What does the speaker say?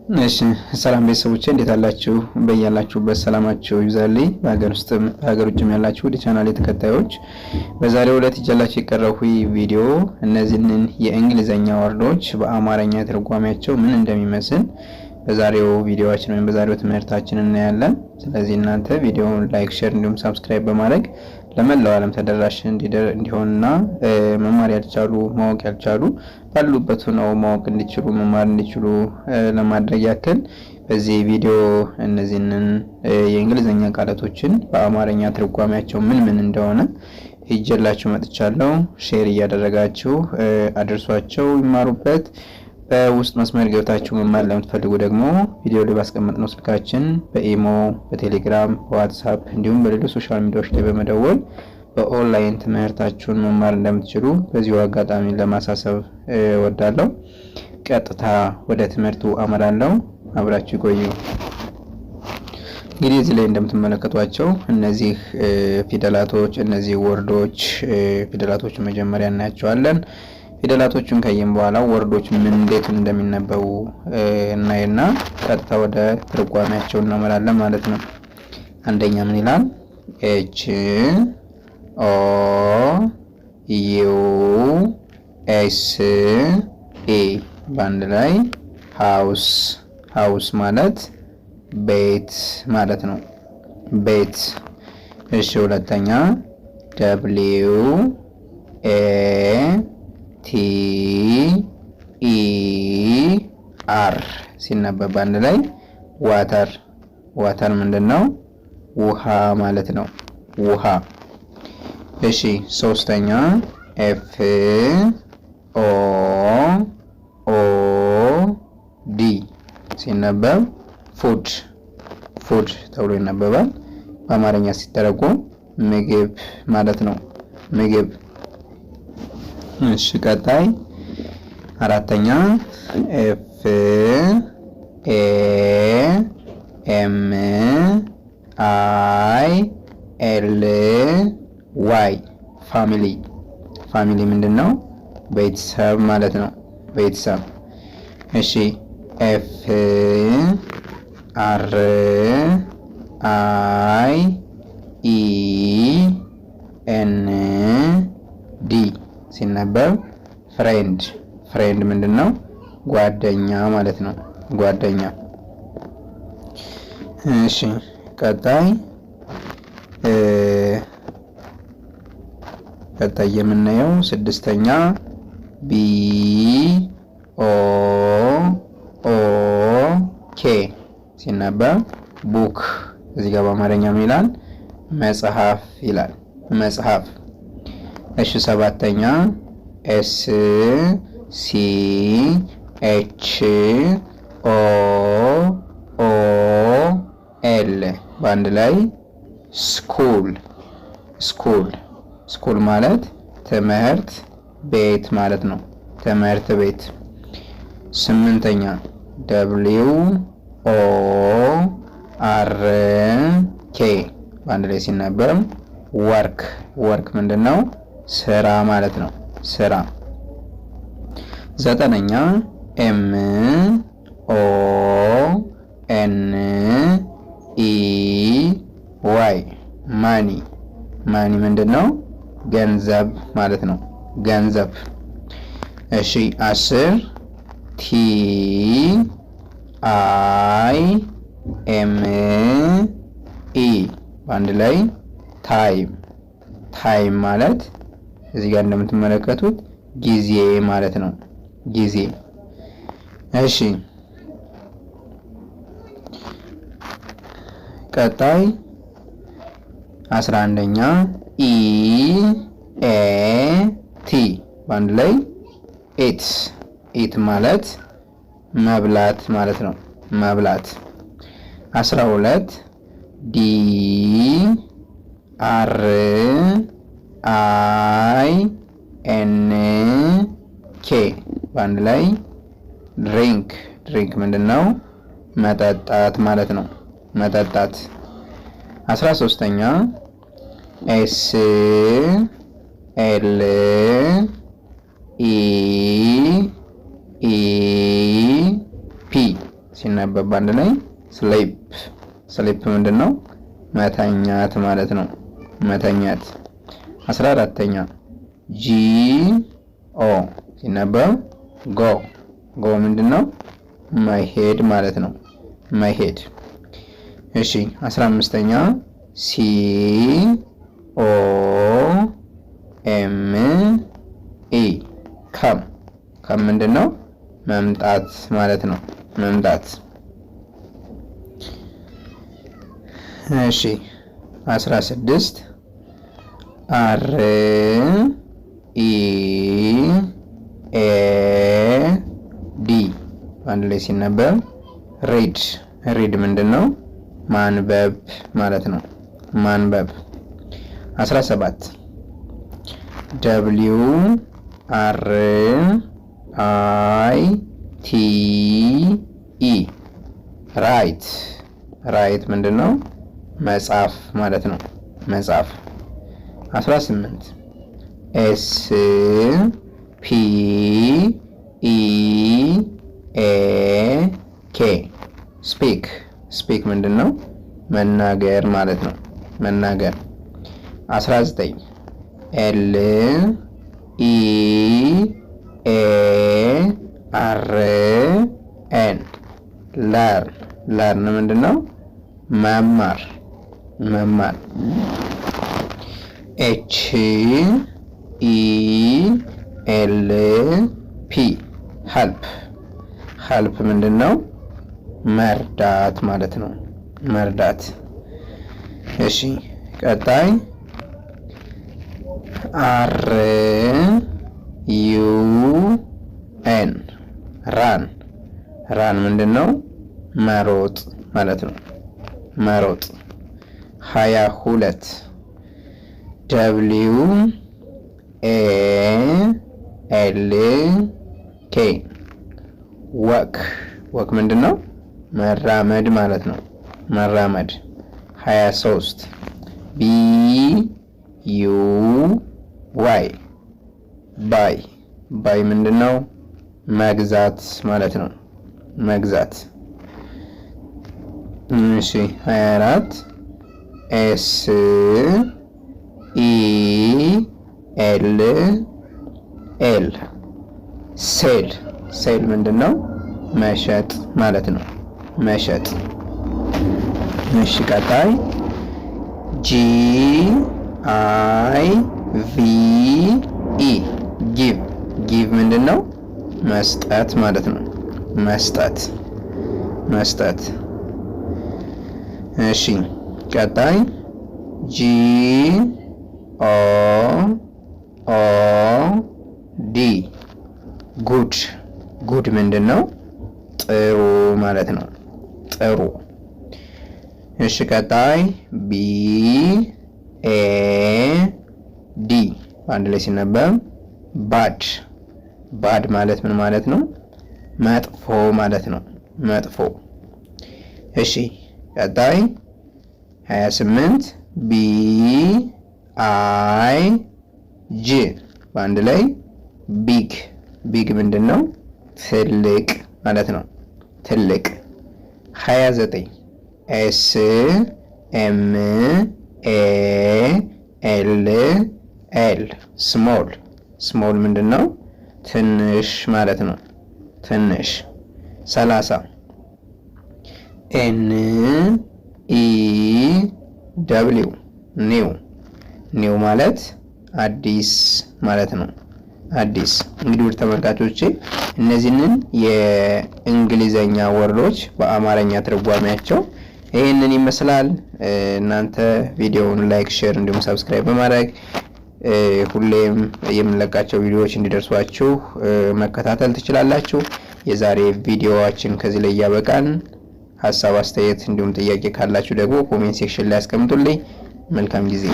እሺ ሰላም ቤተሰቦቼ እንዴት አላችሁ? በያላችሁበት ሰላማችሁ ይብዛልኝ። በሀገር ውስጥም በሀገር ውጭም ያላችሁ ወደ ቻናሌ ተከታዮች በዛሬው ዕለት ይዤላችሁ የቀረብኩ ቪዲዮ እነዚህን የእንግሊዘኛ ወርዶች በአማርኛ ትርጓሜያቸው ምን እንደሚመስል በዛሬው ቪዲዮአችን ወይም በዛሬው ትምህርታችን እናያለን። ስለዚህ እናንተ ቪዲዮውን ላይክ፣ ሼር እንዲሁም ሰብስክራይብ በማድረግ ለመላው ዓለም ተደራሽ እንዲሆንና መማር ያልቻሉ ማወቅ ያልቻሉ ባሉበት ሆነው ማወቅ እንዲችሉ መማር እንዲችሉ ለማድረግ ያክል በዚህ ቪዲዮ እነዚህን የእንግሊዘኛ ቃላቶችን በአማርኛ ትርጓሜያቸው ምን እንደሆነ ይዤላችሁ መጥቻለሁ። ሼር እያደረጋችሁ አድርሷቸው ይማሩበት። በውስጥ መስመር ገብታችሁ መማር ለምትፈልጉ ደግሞ ቪዲዮ ላይ ባስቀመጥነው ስልካችን በኢሞ፣ በቴሌግራም፣ በዋትስአፕ እንዲሁም በሌሎች ሶሻል ሚዲያዎች ላይ በመደወል በኦንላይን ትምህርታችሁን መማር እንደምትችሉ በዚሁ አጋጣሚ ለማሳሰብ እወዳለሁ። ቀጥታ ወደ ትምህርቱ አመራለሁ። አብራችሁ ቆዩ። እንግዲህ እዚህ ላይ እንደምትመለከቷቸው እነዚህ ፊደላቶች እነዚህ ወርዶች ፊደላቶች መጀመሪያ እናያቸዋለን። ፊደላቶቹን ካየን በኋላ ወርዶች ምን እንዴት እንደሚነበቡ እናይና ቀጥታ ወደ ትርጓሜያቸው እናመራለን ማለት ነው። አንደኛ ምን ይላል? ኤች ኦ ዩ ኤስ ኤ ባንድ ላይ ሃውስ። ሃውስ ማለት ቤት ማለት ነው። ቤት። እሺ ሁለተኛ ደብሊው ኤ ቲ ኢ አር ሲነበብ አንድ ላይ ዋተር። ዋተር ምንድነው? ውሃ ማለት ነው። ውሃ። እሺ ሶስተኛ ኤፍ ኦ ኦ ዲ ሲነበብ ፉድ። ፉድ ተብሎ ይነበባል። በአማርኛ ሲተረጎም ምግብ ማለት ነው። ምግብ። እሺ ቀጣይ አራተኛ ኤፍ ኤ ኤም አይ ኤል ዋይ ፋሚሊ። ፋሚሊ ምንድነው? ቤተሰብ ማለት ነው። ቤተሰብ። እሺ ኤፍ አር አይ ኢ ኤን ዲ ሲነበብ ፍሬንድ። ፍሬንድ ምንድነው? ጓደኛ ማለት ነው። ጓደኛ። እሺ ቀጣይ የምናየው ስድስተኛ ቢ ኦ ኦ ኬ ሲነበብ ቡክ። እዚህ ጋር በአማርኛ ምን ይላል? መጽሐፍ ይላል። መጽሐፍ። እሺ ሰባተኛ ኤስ ሲ ኤች ኦ ኦ ኤል ባንድ ላይ ስኩል። ስኩል። ስኩል ማለት ትምህርት ቤት ማለት ነው። ትምህርት ቤት። ስምንተኛ ደብሊው ኦ አር ኬ ባንድ ላይ ሲነበብ ወርክ። ወርክ ምንድነው? ስራ ማለት ነው። ስራ። ዘጠነኛ ኤም ኦ ኤን ኢ ዋይ ማኒ። ማኒ ምንድነው? ገንዘብ ማለት ነው። ገንዘብ። እሺ 10 ቲ አይ ኤም ኢ ባንድ ላይ ታይም። ታይም ማለት እዚህ ጋር እንደምትመለከቱት ጊዜ ማለት ነው። ጊዜ። እሺ ቀጣይ 11ኛ ኢ ኤ ቲ ባንድ ላይ ኢት። ኢት ማለት መብላት ማለት ነው። መብላት። 12 ዲ አር አይ ኤን ኬ ባንድ ላይ ድሪንክ። ድሪንክ ምንድነው? መጠጣት ማለት ነው። መጠጣት። 13ኛ ኤስ ኤል ኢ ኢ ፒ ሲነበብ አንድ ላይ ስሊፕ። ስሊፕ ምንድነው? መተኛት ማለት ነው። መተኛት። 14ኛ ጂ ኦ ሲነበብ ጎ። ጎ ምንድነው? መሄድ ማለት ነው። መሄድ። እሺ 15ኛ ሲ ኦ ኤም ኢ ከም። ከም ምንድነው? መምጣት ማለት ነው። መምጣት። እሺ 16 አር ኢ ኤ ዲ አንድ ላይ ሲነበብ ሪድ። ሪድ ምንድነው? ማንበብ ማለት ነው። ማንበብ። 17 ደብሊው አር አይ ቲ ኢ ራይት። ራይት ምንድነው? መጻፍ ማለት ነው። መጻፍ። 18 ኤስ ፒ ኢ ኤ ኬ ስፒክ። ስፒክ ምንድነው? መናገር ማለት ነው። መናገር። 19 ኤል ኢ ኤ አር ኤን ለርን። ለርን ምንድነው? መማር። መማር። ኤች ኢ ኤል ፒ ሄልፕ። ሄልፕ ምንድነው? መርዳት ማለት ነው። መርዳት። እሺ ቀጣይ አር ዩ ኤን ራን። ራን ምንድነው? መሮጥ ማለት ነው። መሮጥ። 22 ደብሊው ኤ ኤል ኬ ወክ። ወክ ምንድነው? መራመድ ማለት ነው። መራመድ። 23 ቢ ዩ ዋይ ባይ። ባይ ምንድነው? መግዛት ማለት ነው። መግዛት። እሺ 24 ኤስ ኢ ኤል ኤል ሴል። ሴል ምንድነው? መሸጥ ማለት ነው። መሸጥ። እሺ ቀጣይ ጂ አይ ቪ ኢ ጊቭ። ጊቭ ምንድነው? መስጠት ማለት ነው። መስጠት። መስጠት። እሺ ቀጣይ ጂ ኦ ኦ ዲ ጉድ። ጉድ ምንድነው? ጥሩ ማለት ነው። ጥሩ። እሺ ቀጣይ ቢ ኤ ዲ አንድ ላይ ሲነበብ ባድ። ባድ ማለት ምን ማለት ነው? መጥፎ ማለት ነው። መጥፎ። እሺ ቀጣይ 28 ቢ አይ ጂ በአንድ ላይ ቢግ። ቢግ ምንድነው? ትልቅ ማለት ነው። ትልቅ። 29 ኤስ ኤም ኤ ኤል ኤል ስሞል። ስሞል ምንድነው? ትንሽ ማለት ነው። ትንሽ። 30 ኤን ኢ ደብሊው ኒው። ኒው ማለት አዲስ ማለት ነው። አዲስ። እንግዲህ ውድ ተመልካቾቼ እነዚህንን የእንግሊዘኛ ወርዶች በአማርኛ ትርጓሜያቸው ይህንን ይመስላል። እናንተ ቪዲዮውን ላይክ፣ ሼር እንዲሁም ሰብስክራይብ በማድረግ ሁሌም የምንለቃቸው ቪዲዮዎች እንዲደርሷችሁ መከታተል ትችላላችሁ። የዛሬ ቪዲዮዋችን ከዚህ ላይ ያበቃን። ሀሳብ አስተያየት እንዲሁም ጥያቄ ካላችሁ ደግሞ ኮሜንት ሴክሽን ላይ አስቀምጡልኝ። መልካም ጊዜ